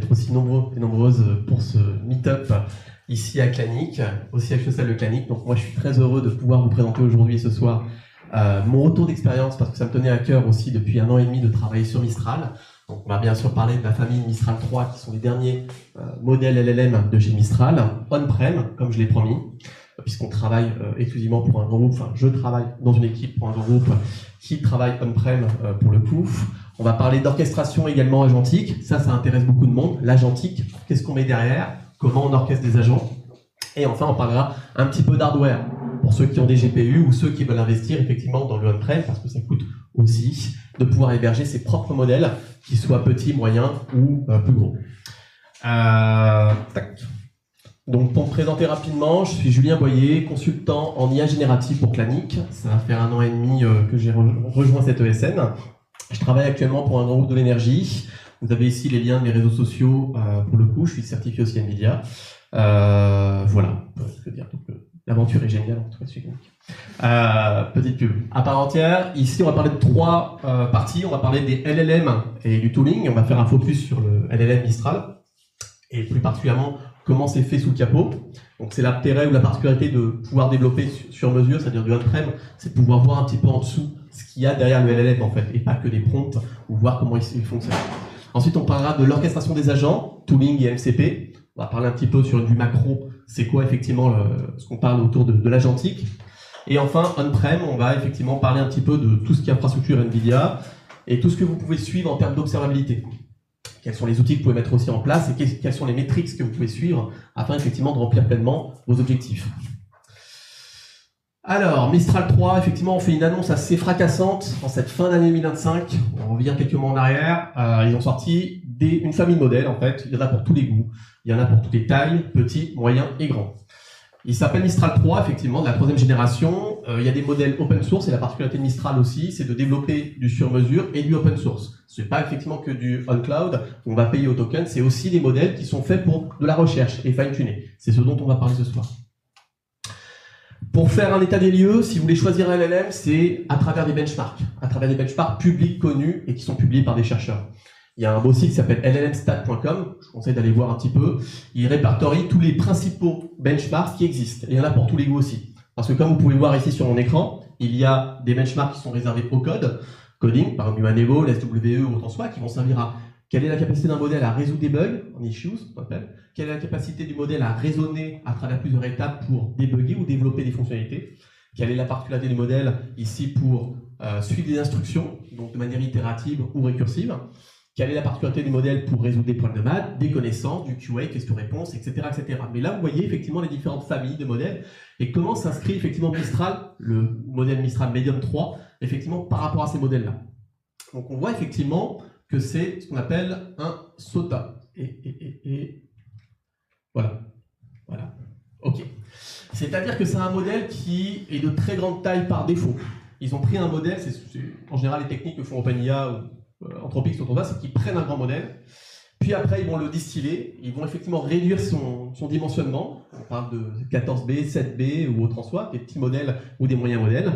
d'être aussi nombreux et nombreuses pour ce meet-up ici à Clanic, au siège social de Clanic. Donc moi je suis très heureux de pouvoir vous présenter aujourd'hui et ce soir mon retour d'expérience, parce que ça me tenait à cœur aussi depuis 1 an et demi de travailler sur Mistral. Donc on va bien sûr parler de la famille Mistral 3, qui sont les derniers modèles LLM de chez Mistral, on-prem, comme je l'ai promis, puisqu'on travaille exclusivement pour un grand groupe, enfin je travaille dans une équipe pour un grand groupe qui travaille on-prem pour le coup. On va parler d'orchestration également agentique, ça intéresse beaucoup de monde, l'agentique, qu'est-ce qu'on met derrière, comment on orchestre des agents, et enfin on parlera un petit peu d'hardware, pour ceux qui ont des GPU ou ceux qui veulent investir effectivement dans le on-prem, parce que ça coûte aussi de pouvoir héberger ses propres modèles, qu'ils soient petits, moyens ou plus gros. Tac. Donc pour me présenter rapidement, je suis Julien Boyer, consultant en IA générative pour Clanic. Ça va faire 1 an et demi que j'ai rejoint cette ESN. Je travaille actuellement pour un grand groupe de l'énergie. Vous avez ici les liens de mes réseaux sociaux pour le coup. Je suis certifié aussi NVIDIA. Voilà, je peux dire que l'aventure est géniale en tout cas. Petite pub à part entière. Ici, on va parler de 3 parties. On va parler des LLM et du tooling. On va faire un focus sur le LLM Mistral et plus particulièrement comment c'est fait sous le capot. Donc c'est l'intérêt ou la particularité de pouvoir développer sur mesure, c'est-à-dire du on-prem, c'est de pouvoir voir un petit peu en dessous ce qu'il y a derrière le LLM en fait, et pas que des prompts, ou voir comment il fonctionne. Ensuite, on parlera de l'orchestration des agents, tooling et MCP. On va parler un petit peu sur du macro, c'est quoi effectivement ce qu'on parle autour de l'agentique. Et enfin, on-prem, on va effectivement parler un petit peu de tout ce qui est infrastructure NVIDIA et tout ce que vous pouvez suivre en termes d'observabilité. Quels sont les outils que vous pouvez mettre aussi en place et quelles sont les métriques que vous pouvez suivre afin effectivement de remplir pleinement vos objectifs. Alors, Mistral 3, effectivement, on fait une annonce assez fracassante en cette fin d'année 2025. On revient quelques mois en arrière. Ils ont sorti une famille de modèles, en fait. Il y en a pour tous les goûts. Il y en a pour toutes les tailles, petits, moyens et grands. Il s'appelle Mistral 3, effectivement, de la 3e génération. Il y a des modèles open source, et la particularité de Mistral aussi, c'est de développer du sur-mesure et du open source. Ce n'est pas effectivement que du on-cloud, on va payer au token, c'est aussi des modèles qui sont faits pour de la recherche et fine-tuner. C'est ce dont on va parler ce soir. Pour faire un état des lieux, si vous voulez choisir un LLM, c'est à travers des benchmarks publics connus et qui sont publiés par des chercheurs. Il y a un beau site qui s'appelle llmstat.com, je vous conseille d'aller voir un petit peu. Il répertorie tous les principaux benchmarks qui existent. Et il y en a pour tous les goûts aussi. Parce que comme vous pouvez voir ici sur mon écran, il y a des benchmarks qui sont réservés au coding, par exemple Humanevo, l'SWE ou autre en soi, qui vont servir à quelle est la capacité d'un modèle à résoudre des bugs, en issues, on appelle, quelle est la capacité du modèle à raisonner à travers plusieurs étapes pour débugger ou développer des fonctionnalités, quelle est la particularité du modèle ici pour suivre des instructions, donc de manière itérative ou récursive, quelle est la particularité du modèle pour résoudre des problèmes de maths, des connaissances, du QA, question-réponse, etc., etc. Mais là, vous voyez effectivement les différentes familles de modèles et comment s'inscrit effectivement Mistral, le modèle Mistral Medium 3, effectivement par rapport à ces modèles-là. Donc on voit effectivement que c'est ce qu'on appelle un SOTA. Et voilà. Ok. C'est-à-dire que c'est un modèle qui est de très grande taille par défaut. Ils ont pris un modèle, c'est en général les techniques que font OpenIA ou Anthropic autour de ça, c'est qu'ils prennent un grand modèle, puis après ils vont le distiller, ils vont effectivement réduire son dimensionnement. On parle de 14B, 7B ou autre en soi, des petits modèles ou des moyens modèles.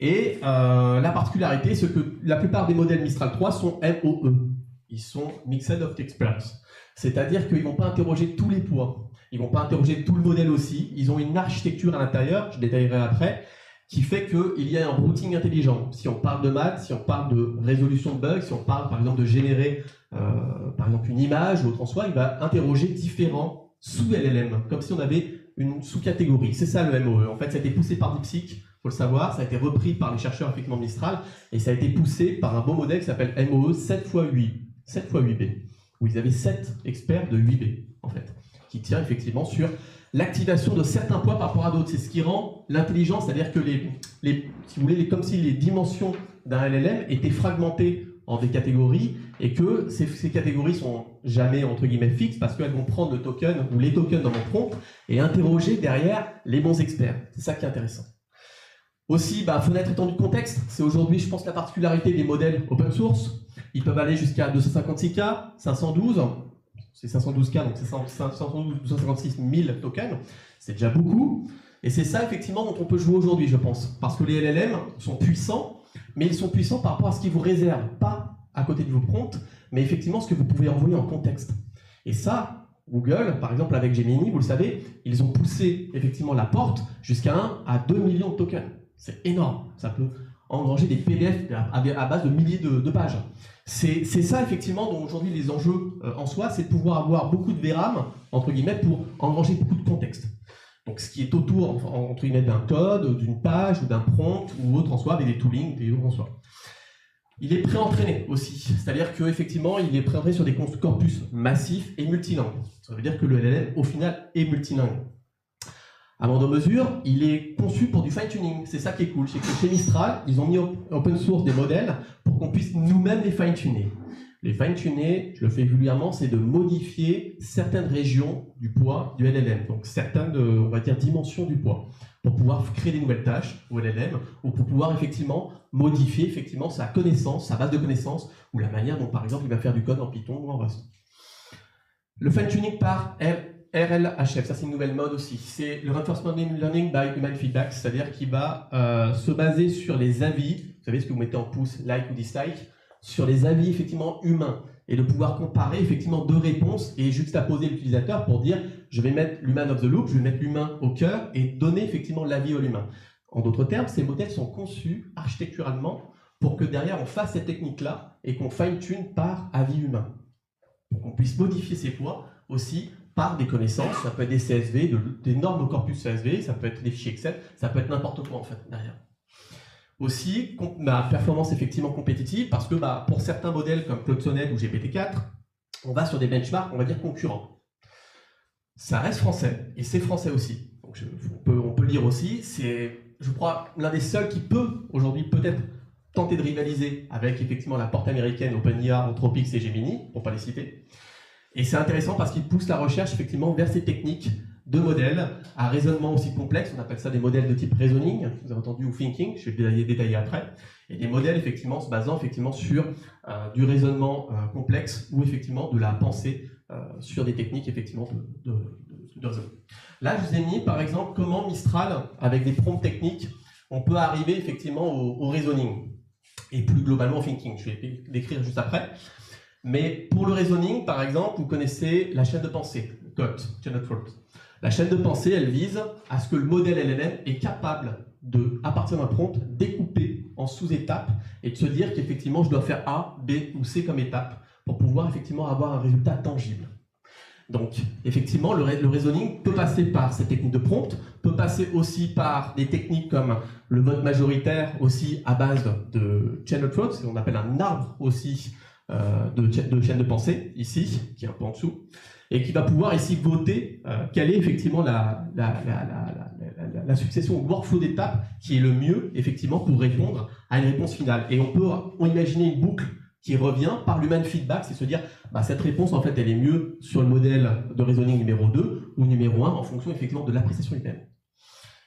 Et la particularité, c'est que la plupart des modèles Mistral 3 sont MOE. Ils sont Mixed Opt Experts. C'est-à-dire qu'ils ne vont pas interroger tous les poids. Ils ne vont pas interroger tout le modèle aussi. Ils ont une architecture à l'intérieur, je détaillerai après, qui fait qu'il y a un routing intelligent. Si on parle de maths, si on parle de résolution de bugs, si on parle par exemple de générer par exemple une image ou autre en soi, il va interroger différents sous-LLM, comme si on avait une sous-catégorie. C'est ça le MOE. En fait, ça a été poussé par DeepSeek, il faut le savoir, ça a été repris par les chercheurs effectivement de Mistral, et ça a été poussé par un beau modèle qui s'appelle MOE 7x8B, où ils avaient 7 experts de 8B, en fait, qui tient effectivement sur l'activation de certains poids par rapport à d'autres. C'est ce qui rend l'intelligence, c'est-à-dire que si vous voulez, comme si les dimensions d'un LLM étaient fragmentées en des catégories et que ces catégories sont jamais entre guillemets fixes parce qu'elles vont prendre le token ou les tokens dans mon prompt et interroger derrière les bons experts. C'est ça qui est intéressant. Aussi, fenêtre étendue de contexte, c'est aujourd'hui, je pense, la particularité des modèles open source. Ils peuvent aller jusqu'à 256K, 512, c'est 512K, donc c'est 256 000 tokens, c'est déjà beaucoup. Et c'est ça, effectivement, dont on peut jouer aujourd'hui, je pense. Parce que les LLM sont puissants, mais ils sont puissants par rapport à ce qu'ils vous réservent, pas à côté de vos prompts, mais effectivement ce que vous pouvez envoyer en contexte. Et ça, Google, par exemple avec Gemini, vous le savez, ils ont poussé effectivement la porte jusqu'à 1 à 2 millions de tokens. C'est énorme. Ça peut engranger des PDF à base de milliers de pages. C'est ça effectivement dont aujourd'hui les enjeux en soi, c'est de pouvoir avoir beaucoup de VRAM, entre guillemets, pour engranger beaucoup de contexte. Donc ce qui est autour, entre guillemets, d'un code, d'une page, ou d'un prompt, ou autre en soi, avec des toolings, des autres en soi. Il est pré-entraîné aussi, c'est-à-dire qu'effectivement, il est pré-entraîné sur des corpus massifs et multilingues. Ça veut dire que le LLM, au final, est multilingue. À moindre mesure, il est conçu pour du fine-tuning. C'est ça qui est cool, c'est que chez Mistral, ils ont mis open source des modèles pour qu'on puisse nous-mêmes les fine-tuner. Les fine-tuner, je le fais régulièrement, c'est de modifier certaines régions du poids du LLM, donc certaines, on va dire, dimensions du poids, pour pouvoir créer des nouvelles tâches au LLM, ou pour pouvoir effectivement modifier effectivement sa connaissance, sa base de connaissances, ou la manière dont, par exemple, il va faire du code en Python ou en Rust. Le fine-tuning par RLHF, ça c'est une nouvelle mode aussi. C'est le Reinforcement Learning by Human Feedback, c'est-à-dire qu'il va se baser sur les avis, vous savez ce que vous mettez en pouce, like ou dislike, sur les avis effectivement humains, et de pouvoir comparer effectivement deux réponses et juxtaposer l'utilisateur pour dire je vais mettre l'human of the loop, je vais mettre l'humain au cœur et donner effectivement l'avis à l'humain. En d'autres termes, ces modèles sont conçus architecturalement pour que derrière on fasse cette technique-là et qu'on fine-tune par avis humain. Pour qu'on puisse modifier ces poids aussi par des connaissances, ça peut être des CSV, d'énormes corpus CSV, ça peut être des fichiers Excel, ça peut être n'importe quoi en fait derrière. Aussi, la performance effectivement compétitive, parce que pour certains modèles comme Claude Sonnet ou GPT-4, on va sur des benchmarks, on va dire concurrents. Ça reste français, et c'est français aussi. Donc on peut lire aussi, c'est, je crois, l'un des seuls qui peut aujourd'hui peut-être tenter de rivaliser avec effectivement la porte américaine OpenIA, Anthropic et Gemini, pour ne pas les citer. Et c'est intéressant parce qu'il pousse la recherche effectivement vers ces techniques de modèles à raisonnement aussi complexe, on appelle ça des modèles de type reasoning, vous avez entendu, ou thinking, je vais le détailler après, et des modèles effectivement se basant effectivement sur du raisonnement complexe ou effectivement de la pensée sur des techniques effectivement de raisonnement. Là, je vous ai mis par exemple comment Mistral, avec des prompts techniques, on peut arriver effectivement au reasoning et plus globalement au thinking. Je vais décrire juste après. Mais pour le reasoning, par exemple, vous connaissez la chaîne de pensée, COT, Chain of Thought. La chaîne de pensée, elle vise à ce que le modèle LLM est capable de, à partir d'un prompt, découper en sous-étapes et de se dire qu'effectivement, je dois faire A, B ou C comme étape pour pouvoir effectivement avoir un résultat tangible. Donc, effectivement, le reasoning peut passer par cette technique de prompt, peut passer aussi par des techniques comme le vote majoritaire, aussi à base de Chain of Thought, on appelle un arbre aussi de chaîne de pensée, ici, qui est un peu en dessous, et qui va pouvoir ici voter quelle est effectivement la succession, le workflow d'étapes qui est le mieux, effectivement, pour répondre à une réponse finale. Et on peut imaginer une boucle qui revient par l'human feedback, c'est se dire, cette réponse, en fait, elle est mieux sur le modèle de reasoning numéro 2 ou numéro 1, en fonction, effectivement, de l'appréciation humaine.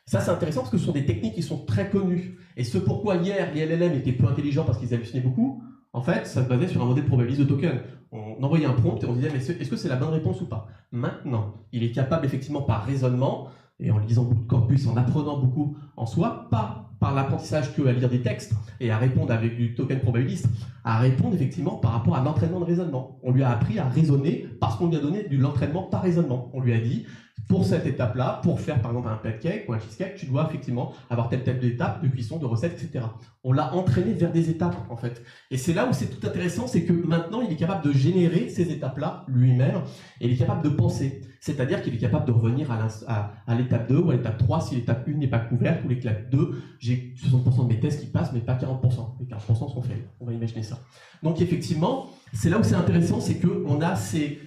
Ça, c'est intéressant parce que ce sont des techniques qui sont très connues. Et ce pourquoi hier, les LLM étaient peu intelligents parce qu'ils hallucinaient beaucoup, en fait, ça se basait sur un modèle probabiliste de token. On envoyait un prompt et on disait, mais est-ce que c'est la bonne réponse ou pas? Maintenant, il est capable, effectivement, par raisonnement, et en lisant beaucoup de corpus, en apprenant beaucoup en soi, pas par l'apprentissage que à lire des textes et à répondre avec du token probabiliste, à répondre effectivement par rapport à l'entraînement de raisonnement. On lui a appris à raisonner parce qu'on lui a donné de l'entraînement par raisonnement. On lui a dit, pour cette étape-là, pour faire par exemple un pancake ou un cheesecake, tu dois effectivement avoir telle étape de cuisson, de recette, etc. On l'a entraîné vers des étapes en fait. Et c'est là où c'est tout intéressant, c'est que maintenant il est capable de générer ces étapes-là lui-même et il est capable de penser. C'est-à-dire qu'il est capable de revenir à l'étape 2 ou à l'étape 3 si l'étape 1 n'est pas couverte ou l'étape 2, j'ai 60% de mes tests qui passent mais pas 40%. Les 40% sont faits. On va imaginer ça. Donc effectivement, c'est là où c'est intéressant, c'est qu'on a ces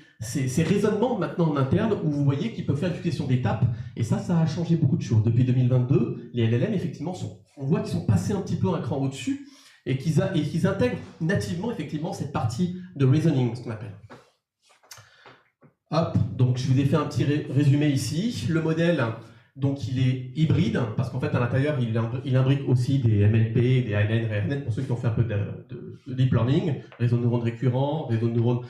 raisonnements maintenant en interne où vous voyez qu'ils peuvent faire une succession d'étapes et ça a changé beaucoup de choses. Depuis 2022, les LLM effectivement on voit qu'ils sont passés un petit peu un cran au-dessus et qu'ils intègrent nativement effectivement cette partie de reasoning, ce qu'on appelle. Hop, donc je vous ai fait un petit résumé ici. Le modèle, donc il est hybride parce qu'en fait à l'intérieur il imbrique aussi des MLP, des ANN, RNN pour ceux qui ont fait un peu de deep learning, réseau de neurones récurrents, réseau de neurones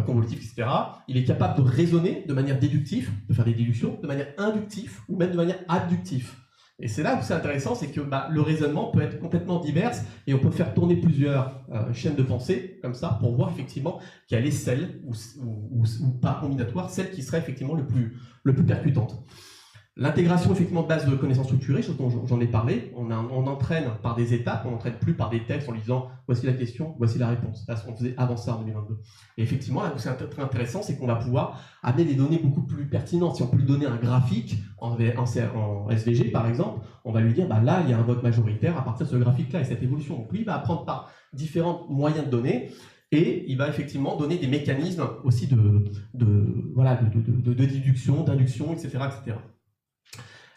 convolutifs, etc. Il est capable de raisonner de manière déductive, de faire des déductions, de manière inductive ou même de manière abductive. Et c'est là où c'est intéressant, c'est que le raisonnement peut être complètement divers et on peut faire tourner plusieurs chaînes de pensée comme ça pour voir effectivement quelle est celle ou par combinatoire, celle qui serait effectivement le plus percutante. L'intégration effectivement de base de connaissances structurées, chose dont j'en ai parlé, on entraîne par des étapes, on n'entraîne plus par des textes en lui disant voici la question, voici la réponse. Là, on faisait avant ça en 2022. Et effectivement, là où c'est très intéressant, c'est qu'on va pouvoir amener des données beaucoup plus pertinentes. Si on peut lui donner un graphique en SVG par exemple, on va lui dire là il y a un vote majoritaire à partir de ce graphique-là et cette évolution. Donc lui il va apprendre par différents moyens de données. Et il va effectivement donner des mécanismes aussi de déduction, d'induction, etc., etc.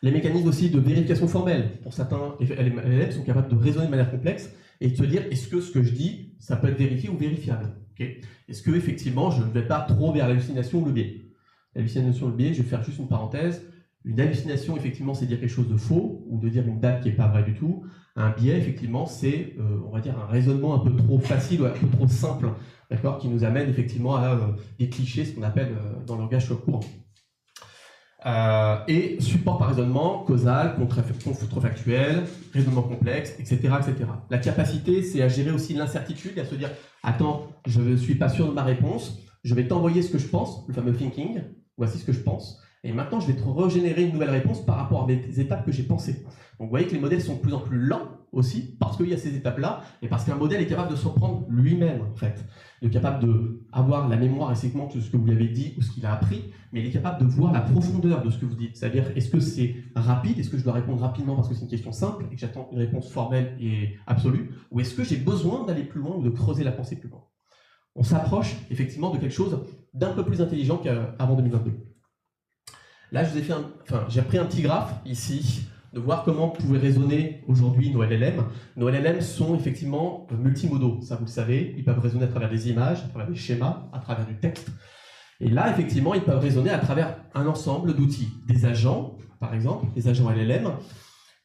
Les mécanismes aussi de vérification formelle. Pour certains LLM sont capables de raisonner de manière complexe et de se dire est-ce que ce que je dis, ça peut être vérifié ou vérifiable. Est-ce que effectivement je ne vais pas trop vers l'hallucination ou le biais. L'hallucination ou le biais, je vais faire juste une parenthèse. Une hallucination, effectivement, c'est dire quelque chose de faux ou de dire une date qui n'est pas vraie du tout. Un biais, effectivement, c'est, on va dire, un raisonnement un peu trop facile ou un peu trop simple, d'accord, qui nous amène effectivement à des clichés, ce qu'on appelle dans le langage courant. Et support par raisonnement, causal, contrefactuel, raisonnement complexe, etc., etc. La capacité, c'est à gérer aussi l'incertitude et à se dire « Attends, je ne suis pas sûr de ma réponse, je vais t'envoyer ce que je pense, le fameux thinking, voici ce que je pense, et maintenant je vais te régénérer une nouvelle réponse par rapport à des étapes que j'ai pensées. » Donc vous voyez que les modèles sont de plus en plus lents aussi, parce qu'il y a ces étapes-là, et parce qu'un modèle est capable de se reprendre lui-même, en fait. Il est capable d'avoir la mémoire et segmente de ce que vous lui avez dit ou ce qu'il a appris, mais il est capable de voir la profondeur de ce que vous dites. C'est-à-dire, est-ce que c'est rapide, est-ce que je dois répondre rapidement parce que c'est une question simple et que j'attends une réponse formelle et absolue, ou est-ce que j'ai besoin d'aller plus loin ou de creuser la pensée plus loin? On s'approche effectivement de quelque chose d'un peu plus intelligent qu'avant 2022. Là, je vous ai fait j'ai repris un petit graphe ici, de voir comment pouvaient raisonner aujourd'hui nos LLM. Nos LLM sont effectivement multimodaux, ça vous le savez, ils peuvent raisonner à travers des images, à travers des schémas, à travers du texte. Et là, effectivement, ils peuvent raisonner à travers un ensemble d'outils. Des agents, par exemple, les agents LLM,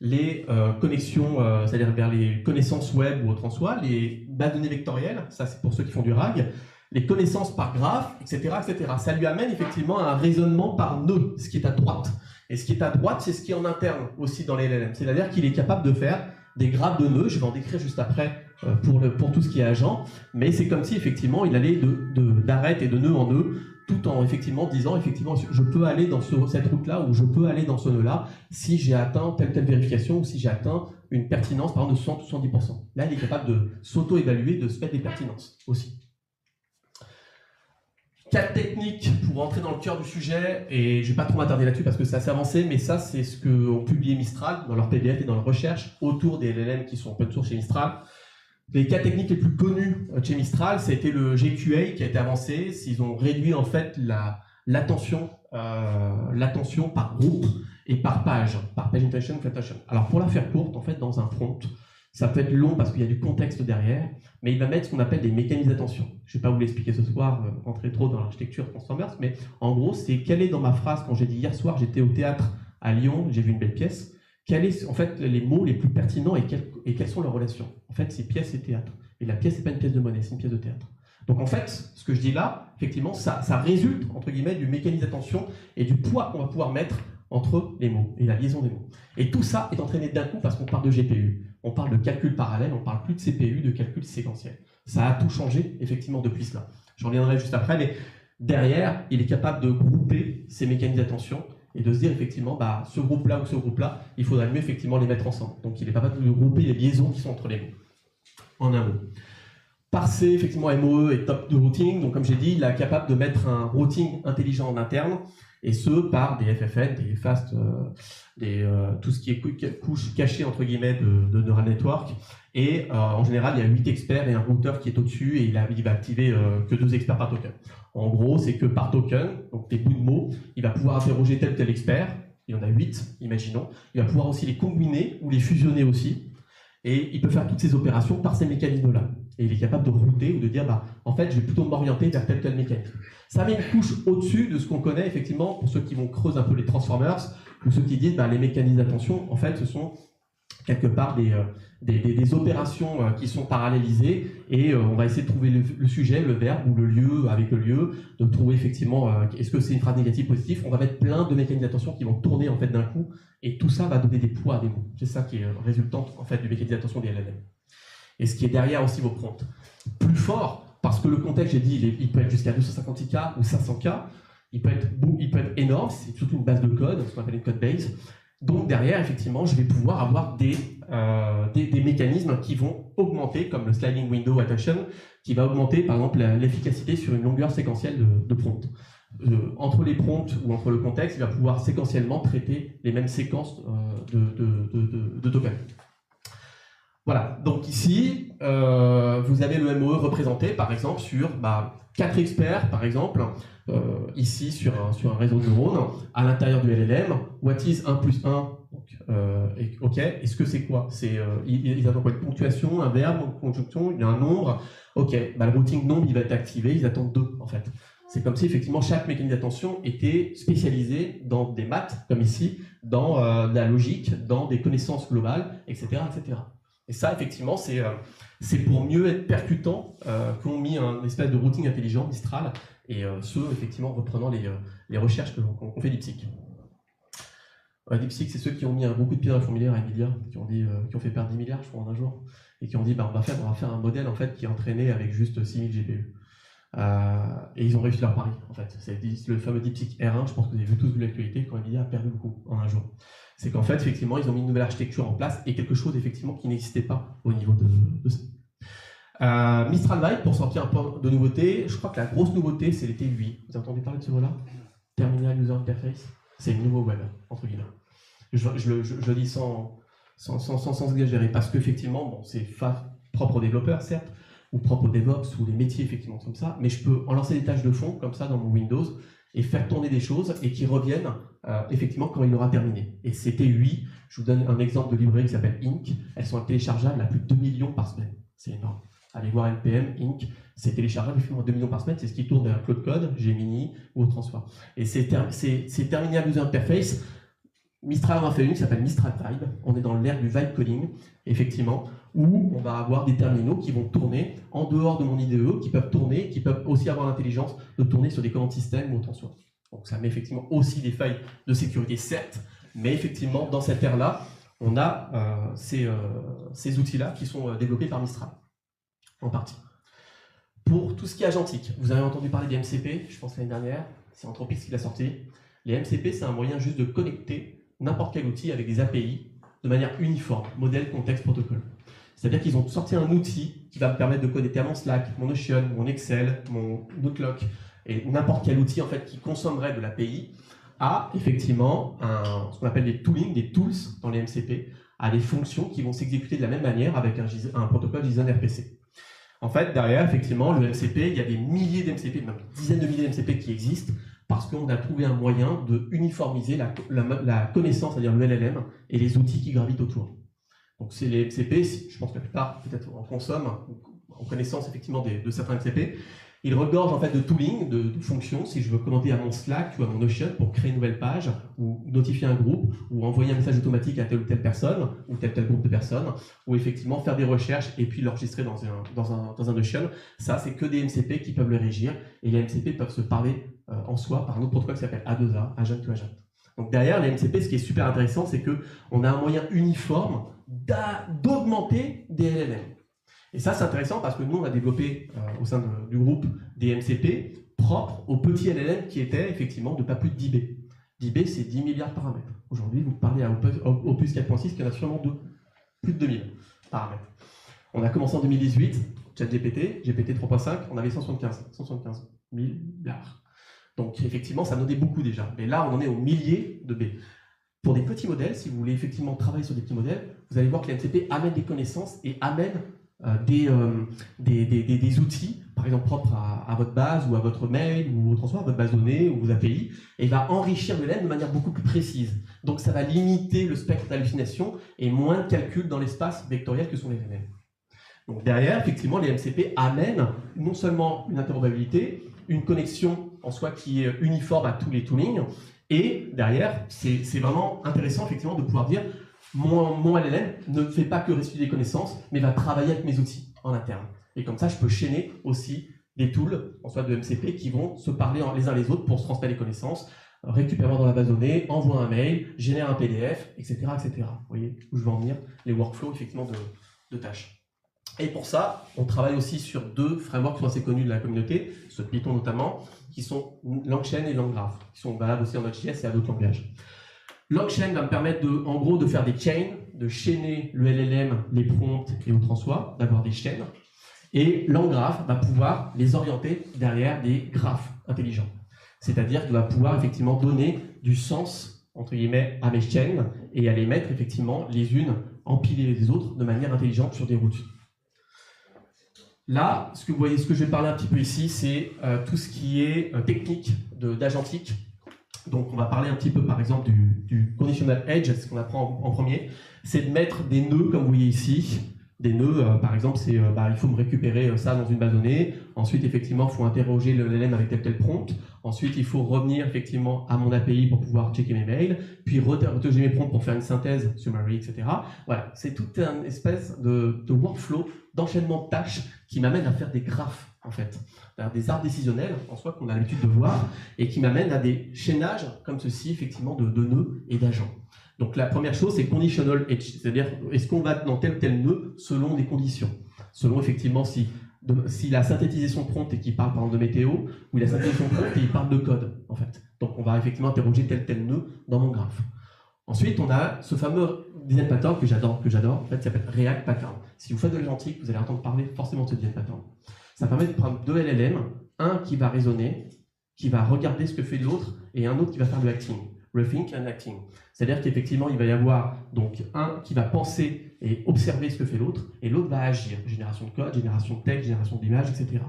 les connexions, c'est-à-dire vers les connaissances web ou autres en soi, les bases de données vectorielles, ça c'est pour ceux qui font du RAG, les connaissances par graphe, etc., etc. Ça lui amène effectivement à un raisonnement par nœud, ce qui est à droite. Et ce qui est à droite, c'est ce qui est en interne aussi dans les LLM. C'est-à-dire qu'il est capable de faire des graphes de nœuds, je vais en décrire juste après pour tout ce qui est agent, mais c'est comme si effectivement il allait d'arête et de nœud en nœud, tout en effectivement disant effectivement je peux aller dans cette route-là ou je peux aller dans ce nœud-là si j'ai atteint telle vérification ou si j'ai atteint une pertinence par exemple de 60 ou 70%. Là, il est capable de s'auto-évaluer, de se mettre des pertinences aussi. 4 techniques pour entrer dans le cœur du sujet, et je ne vais pas trop m'attarder là-dessus parce que c'est assez avancé, mais ça c'est ce qu'ont publié Mistral dans leur PDF et dans leur recherche autour des LLM qui sont open source chez Mistral. Les 4 techniques les plus connues chez Mistral, ça a été le GQA qui a été avancé. Ils ont réduit en fait l'attention par groupe et par page intention, flat attention. Alors pour la faire courte, en fait, dans un prompt, ça peut être long parce qu'il y a du contexte derrière, mais il va mettre ce qu'on appelle des mécanismes d'attention. Je ne vais pas vous l'expliquer ce soir, rentrer trop dans l'architecture Transformers, mais en gros, c'est quelle est dans ma phrase quand j'ai dit hier soir, j'étais au théâtre à Lyon, j'ai vu une belle pièce, quels sont en fait les mots les plus pertinents et quelles sont leurs relations. En fait, c'est pièce et théâtre. Et la pièce, c'est pas une pièce de monnaie, c'est une pièce de théâtre. Donc en fait, ce que je dis là, effectivement, ça résulte, entre guillemets, du mécanisme d'attention et du poids qu'on va pouvoir mettre entre les mots et la liaison des mots. Et tout ça est entraîné d'un coup parce qu'on parle de GPU. On parle de calcul parallèle, on parle plus de CPU, de calcul séquentiel. Ça a tout changé, effectivement, depuis cela. J'en reviendrai juste après, mais derrière, il est capable de grouper ces mécanismes d'attention et de se dire, effectivement, ce groupe-là ou ce groupe-là, il faudrait mieux, effectivement, les mettre ensemble. Donc, il est capable de grouper les liaisons qui sont entre les mots, en un mot. Parser, effectivement, MOE et top de routing. Donc, comme j'ai dit, il est capable de mettre un routing intelligent en interne, et ce, par des FFN, des fast, tout ce qui est couche cachée, entre guillemets, de neural network. Et en général, il y a 8 experts et un routeur qui est au-dessus, et il va activer que 2 experts par token. En gros, c'est que par token, donc des bouts de mots, il va pouvoir interroger tel ou tel expert. Il y en a 8, imaginons. Il va pouvoir aussi les combiner ou les fusionner aussi. Et il peut faire toutes ces opérations par ces mécanismes-là. Et il est capable de router ou de dire, en fait, je vais plutôt m'orienter vers tel mécanisme. Ça met une couche au-dessus de ce qu'on connaît, effectivement, pour ceux qui vont creuser un peu les Transformers, ou ceux qui disent, les mécanismes d'attention, en fait, ce sont quelque part des opérations qui sont parallélisées et on va essayer de trouver le sujet, le verbe ou le lieu avec le lieu, de trouver effectivement est-ce que c'est une phrase négative, positive. On va mettre plein de mécanismes d'attention qui vont tourner en fait d'un coup et tout ça va donner des poids à des mots. C'est ça qui est résultante en fait du mécanisme d'attention des LLM. Et ce qui est derrière aussi vos prompts. Plus fort, parce que le contexte, j'ai dit, il peut être jusqu'à 256K ou 500K, il peut être énorme, c'est surtout une base de code, ce qu'on appelle une code base. Donc derrière, effectivement, je vais pouvoir avoir des mécanismes qui vont augmenter, comme le sliding window attention, qui va augmenter par exemple l'efficacité sur une longueur séquentielle de prompts. Entre les prompts ou entre le contexte, il va pouvoir séquentiellement traiter les mêmes séquences de tokens. Voilà, donc ici, vous avez le MOE représenté par exemple sur 4 experts, par exemple, ici sur un réseau de neurones, à l'intérieur du LLM. What is 1 plus 1 donc, ok, est-ce que c'est quoi? Ils attendent quoi? Une ponctuation, un verbe, une conjonction, il y a un nombre. Ok, le routing nombre, il va être activé, ils attendent 2 en fait. C'est comme si effectivement chaque mécanisme d'attention était spécialisé dans des maths, comme ici, dans de la logique, dans des connaissances globales, etc. etc. Et ça, effectivement, c'est pour mieux être percutant qu'on mis un espèce de routing intelligent, Mistral, et effectivement, reprenant les recherches qu'on fait DeepSeek. DeepSeek, c'est ceux qui ont mis beaucoup de pieds dans la fourmilière à Nvidia, qui ont fait perdre 10 milliards, je crois, en un jour, et qui ont dit, on va faire un modèle, en fait, qui est entraîné avec juste 6000 GPU. Et ils ont réussi leur pari, en fait. C'est le fameux DeepSeek R1, je pense que vous avez tous vu l'actualité, quand Nvidia a perdu beaucoup en un jour. C'est qu'en fait, effectivement, ils ont mis une nouvelle architecture en place et quelque chose, effectivement, qui n'existait pas au niveau de ça. Mistral Vibe, pour sortir un peu de nouveautés, je crois que la grosse nouveauté, c'est les TUI. Vous avez entendu parler de ce mot-là? Terminal User Interface. C'est le nouveau web, entre guillemets. Je le dis sans exagérer, parce qu'effectivement, bon, c'est propre aux développeurs, certes, ou propre aux DevOps, ou les métiers, effectivement, comme ça, mais je peux en lancer des tâches de fond, comme ça, dans mon Windows, et faire tourner des choses, et qui reviennent, effectivement, quand il aura terminé. Et ces TUI, je vous donne un exemple de librairie qui s'appelle Ink, elles sont téléchargeables à plus de 2 millions par semaine. C'est énorme. Allez voir NPM, Ink, c'est téléchargeable à 2 millions par semaine, c'est ce qui tourne dans Cloud Code, Gemini ou au Transform. Et c'est Terminal User Interface. Mistral en a fait une qui s'appelle Mistral Vibe. On est dans l'ère du vibe coding, effectivement, où on va avoir des terminaux qui vont tourner en dehors de mon IDE, qui peuvent tourner, qui peuvent aussi avoir l'intelligence de tourner sur des commandes système ou autant soit. Donc ça met effectivement aussi des failles de sécurité, certes, mais effectivement, dans cette ère-là, on a ces outils-là qui sont développés par Mistral, en partie. Pour tout ce qui est agentique, vous avez entendu parler des MCP, je pense l'année dernière, c'est Anthropic qui l'a sorti. Les MCP, c'est un moyen juste de connecter n'importe quel outil avec des API de manière uniforme, modèle, contexte, protocole. C'est-à-dire qu'ils ont sorti un outil qui va me permettre de connecter à mon Slack, mon Notion, mon Excel, mon Outlook, et n'importe quel outil en fait qui consommerait de l'API à effectivement ce qu'on appelle des tooling, des tools dans les MCP, à des fonctions qui vont s'exécuter de la même manière avec un protocole JSON RPC. En fait, derrière, effectivement, le MCP, il y a des milliers d'MCP, même des dizaines de milliers d'MCP qui existent, parce qu'on a trouvé un moyen de uniformiser la connaissance, c'est-à-dire le LLM, et les outils qui gravitent autour. Donc c'est les MCP, je pense que la plupart peut-être en consomment, en connaissance effectivement de certains MCP. Ils regorgent en fait de tooling, de fonctions, si je veux commander à mon Slack ou à mon Notion pour créer une nouvelle page, ou notifier un groupe, ou envoyer un message automatique à telle ou telle personne, ou tel groupe de personnes, ou effectivement faire des recherches et puis l'enregistrer dans un Notion. Ça, c'est que des MCP qui peuvent le régir, et les MCP peuvent se parler en soi par un autre protocole qui s'appelle A2A, Agent to Agent. Donc derrière les MCP, ce qui est super intéressant, c'est qu'on a un moyen uniforme d'augmenter des LLM. Et ça, c'est intéressant parce que nous, on a développé au sein du groupe des MCP propres aux petits LLM qui étaient effectivement de pas plus de 10 B. 10 B, c'est 10 milliards de paramètres. Aujourd'hui, vous parlez à Opus 4.6, qui en a sûrement plus de 2000 paramètres. On a commencé en 2018, ChatGPT, GPT 3.5, on avait 175 milliards. Donc effectivement, ça donnait beaucoup déjà. Mais là, on en est aux milliers de B. Pour des petits modèles, si vous voulez effectivement travailler sur des petits modèles, vous allez voir que les MCP amènent des connaissances et amènent des outils, par exemple propres à votre base ou à votre mail ou à votre base de données ou vos API, et il va enrichir le LLM de manière beaucoup plus précise. Donc ça va limiter le spectre d'hallucination et moins de calcul dans l'espace vectoriel que sont les LLM. Donc derrière, effectivement, les MCP amènent non seulement une interopérabilité, une connexion en soi qui est uniforme à tous les toolings, et derrière, c'est vraiment intéressant effectivement de pouvoir dire Mon LLM ne fait pas que restituer des connaissances, mais va travailler avec mes outils en interne. Et comme ça, je peux chaîner aussi des tools, en soit de MCP, qui vont se parler les uns les autres pour se transmettre les connaissances, récupérer dans la base de données, envoie un mail, génère un PDF, etc., etc. Vous voyez où je veux en venir? Les workflows, effectivement, de tâches. Et pour ça, on travaille aussi sur deux frameworks qui sont assez connus de la communauté, ceux de Python notamment, qui sont LangChain et LangGraph, qui sont valables aussi en Node.js et à d'autres langages. LangChain va me permettre en gros de faire des chains, de chaîner le LLM, les prompts et autres en soi, d'avoir des chaînes. Et LangGraph va pouvoir les orienter derrière des graphes intelligents. C'est-à-dire qu'il va pouvoir effectivement donner du sens, entre guillemets, à mes chaînes et à les mettre effectivement les unes empilées les autres de manière intelligente sur des routes. Là, ce que vous voyez, ce que je vais parler un petit peu ici, c'est tout ce qui est technique d'agentique. Donc, on va parler un petit peu, par exemple, du conditional edge, ce qu'on apprend en premier. C'est de mettre des nœuds, comme vous voyez ici. Des nœuds, par exemple, c'est il faut me récupérer ça dans une base de données. Ensuite, effectivement, il faut interroger le LLM avec tel prompt. Ensuite, il faut revenir effectivement à mon API pour pouvoir checker mes mails. Puis interroger mes prompts pour faire une synthèse, summary, etc. Voilà, c'est toute une espèce de workflow, d'enchaînement de tâches qui m'amène à faire des graphes, en fait. Des arbres décisionnels, en soi, qu'on a l'habitude de voir, et qui m'amènent à des chaînages comme ceci, effectivement, de nœuds et d'agents. Donc la première chose, c'est conditional edge, c'est-à-dire est-ce qu'on va dans tel ou tel nœud selon des conditions, selon effectivement s'il a synthétisé son prompt et qu'il parle par exemple de météo, ou il a synthétisé son prompt et il parle de code, en fait. Donc on va effectivement interroger tel nœud dans mon graphe. Ensuite, on a ce fameux design pattern que j'adore, en fait, ça s'appelle React Pattern. Si vous faites de l'agentique, vous allez entendre parler forcément de ce design pattern. Ça permet de prendre deux LLM, un qui va raisonner, qui va regarder ce que fait l'autre, et un autre qui va faire le acting. Rethink and acting. C'est-à-dire qu'effectivement, il va y avoir donc un qui va penser et observer ce que fait l'autre, et l'autre va agir. Génération de code, génération de texte, génération d'images, etc.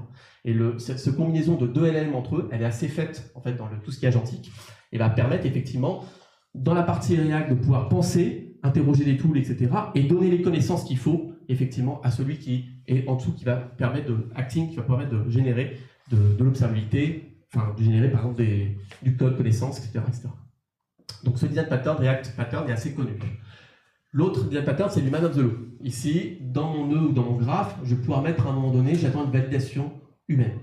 Et cette combinaison de deux LLM entre eux, elle est assez faite en fait dans tout ce qui est agentique, et va permettre effectivement, dans la partie React, de pouvoir penser, interroger des tools, etc., et donner les connaissances qu'il faut effectivement à celui qui est en dessous, qui va permettre de acting, qui va permettre de générer de l'observabilité, enfin de générer par exemple du code, connaissances, etc., etc. Donc ce design pattern, React Pattern, est assez connu. L'autre design pattern, c'est du man of the loop. Ici, dans mon nœud ou dans mon graphe, je vais pouvoir mettre à un moment donné, j'attends une validation humaine.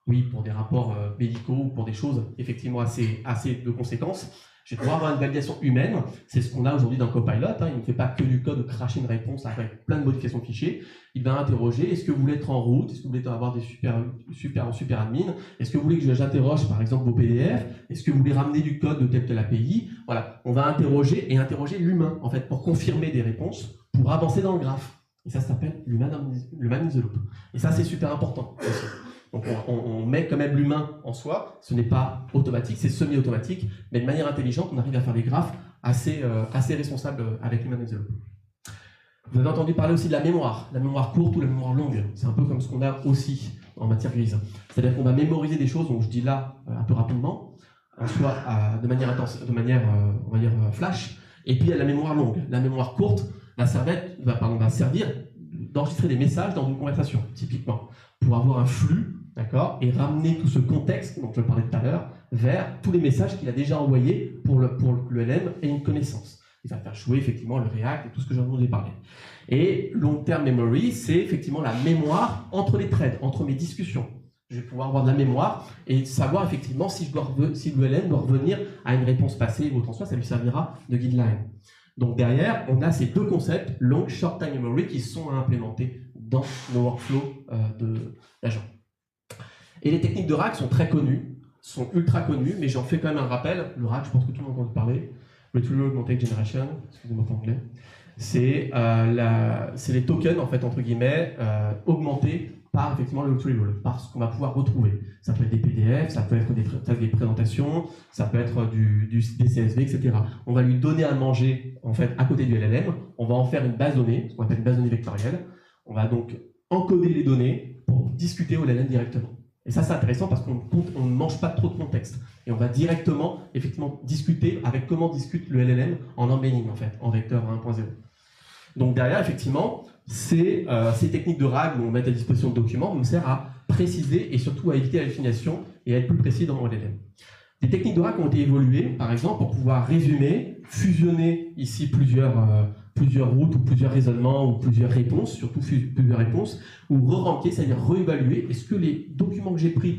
Oui, pour des rapports médicaux ou pour des choses effectivement assez de conséquences. Je vais pouvoir avoir une validation humaine. C'est ce qu'on a aujourd'hui dans Copilot. Hein. Il ne fait pas que du code ou cracher une réponse avec plein de modifications de fichiers. Il va interroger, est-ce que vous voulez être en route? Est-ce que vous voulez avoir des super admin? Est-ce que vous voulez que j'interroge par exemple vos PDF? Est-ce que vous voulez ramener du code de telle API? Voilà, on va interroger l'humain en fait pour confirmer des réponses, pour avancer dans le graphe. Et ça s'appelle l'human in the loop. Et ça, c'est super important aussi. Donc on met quand même l'humain en soi, ce n'est pas automatique, c'est semi-automatique, mais de manière intelligente, on arrive à faire des graphes assez responsables avec l'human in the loop. Vous avez entendu parler aussi de la mémoire courte ou la mémoire longue. C'est un peu comme ce qu'on a aussi en matière grise. C'est-à-dire qu'on va mémoriser des choses, donc je dis là un peu rapidement, soit de manière intense, on va dire flash, et puis il y a la mémoire longue. La mémoire courte va servir d'enregistrer des messages dans une conversation, typiquement, pour avoir un flux, d'accord, et ramener tout ce contexte dont je parlais tout à l'heure vers tous les messages qu'il a déjà envoyés pour le LLM et une connaissance. Il va faire jouer effectivement le React et tout ce que j'en ai parlé. Et long-term memory, c'est effectivement la mémoire entre les threads, entre mes discussions. Je vais pouvoir avoir de la mémoire et savoir effectivement si le LLM doit revenir à une réponse passée ou autre en soi, ça lui servira de guideline. Donc derrière, on a ces deux concepts, long, short-time memory, qui sont à implémenter dans nos workflows d'agents. Et les techniques de RAG sont très connues, sont ultra connues, mais j'en fais quand même un rappel. Le RAG, je pense que tout le monde a entendu parler. Retrieval Augmented Generation, excusez-moi pour l'anglais. C'est les tokens, en fait, entre guillemets, augmentés par effectivement le retrieval, par ce qu'on va pouvoir retrouver. Ça peut être des PDF, ça peut être des présentations, ça peut être des CSV, etc. On va lui donner à manger, en fait, à côté du LLM. On va en faire une base donnée, ce qu'on appelle une base donnée vectorielle. On va donc encoder les données pour discuter au LLM directement. Et ça, c'est intéressant parce qu'on ne mange pas trop de contexte. Et on va directement, effectivement, discuter avec comment discute le LLM en embedding, en fait, en vecteur 1.0. Donc derrière, effectivement, ces techniques de RAG où on met à disposition de documents nous servent à préciser et surtout à éviter l'hallucination et à être plus précis dans mon LLM. Des techniques de RAG ont été évoluées, par exemple, pour pouvoir résumer, fusionner ici plusieurs routes ou plusieurs raisonnements ou plusieurs réponses, surtout plusieurs réponses, ou re-ranker, c'est-à-dire réévaluer est-ce que les documents que j'ai pris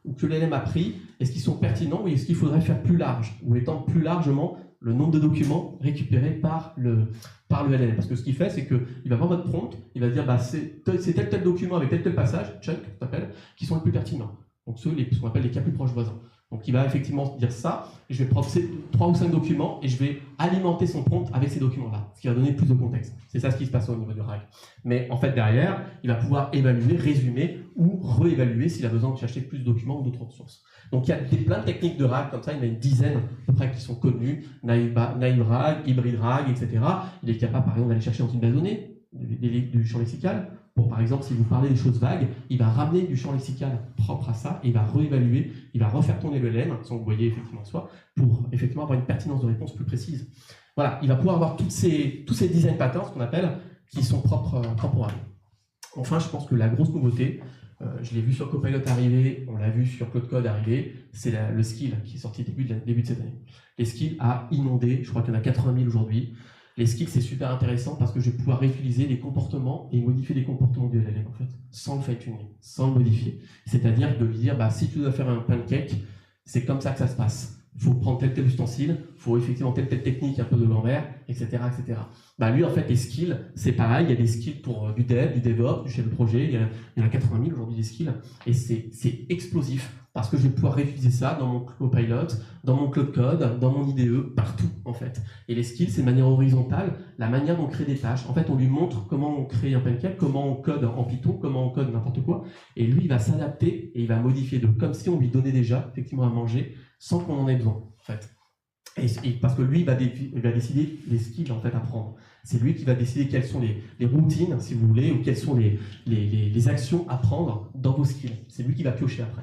ou que l'LM a pris, est-ce qu'ils sont pertinents ou est-ce qu'il faudrait faire plus large ou étendre plus largement le nombre de documents récupérés par le LLM. Parce que ce qu'il fait, c'est qu'il va voir votre prompt, il va dire bah, c'est tel document avec tel passage, chunk, ça s'appelle, qui sont les plus pertinents. Donc ce qu'on appelle les cas plus proches voisins. Donc il va effectivement dire ça, et je vais prendre ces 3 ou 5 documents et je vais alimenter son prompt avec ces documents-là, ce qui va donner plus de contexte. C'est ça ce qui se passe au niveau du RAG. Mais en fait derrière, il va pouvoir évaluer, résumer ou réévaluer s'il a besoin de chercher plus de documents ou d'autres sources. Donc il y a plein de techniques de RAG comme ça, il y en a une dizaine à peu près qui sont connues, Naive RAG, Hybrid RAG, etc. Il est capable par exemple d'aller chercher dans une base de données, du champ lexical. Pour, par exemple, si vous parlez des choses vagues, il va ramener du champ lexical propre à ça, et il va réévaluer, il va refaire tourner le LLM, sans que vous voyez effectivement soi, pour effectivement avoir une pertinence de réponse plus précise. Voilà, il va pouvoir avoir tous ces design patterns, ce qu'on appelle, qui sont propres au RAG. Enfin, je pense que la grosse nouveauté, je l'ai vu sur Copilot arriver, on l'a vu sur Claude Code arriver, c'est le skill qui est sorti début de cette année. Les skills a inondé, je crois qu'il y en a 80 000 aujourd'hui. Les skills, c'est super intéressant parce que je vais pouvoir réutiliser les comportements et modifier les comportements du LLM, en fait, sans le fine-tuning, sans le modifier. C'est-à-dire de lui dire, bah, si tu dois faire un pancake, c'est comme ça que ça se passe. Il faut prendre tel ustensile, il faut effectivement telle technique, un peu de l'envers, etc., etc. Bah, lui, en fait, les skills, c'est pareil, il y a des skills pour du dev, du DevOps, du chef de projet, il y en a 80 000 aujourd'hui des skills, et c'est explosif. Parce que je vais pouvoir réutiliser ça dans mon Copilot, dans mon Claude Code, dans mon IDE, partout en fait. Et les skills, c'est de manière horizontale, la manière dont on crée des tâches. En fait, on lui montre comment on crée un pancake, comment on code en Python, comment on code n'importe quoi. Et lui, il va s'adapter et il va modifier comme si on lui donnait déjà effectivement à manger sans qu'on en ait besoin en fait. Et parce que lui, il va décider les skills en fait à prendre. C'est lui qui va décider quelles sont les routines, si vous voulez, ou quelles sont les actions à prendre dans vos skills. C'est lui qui va piocher après.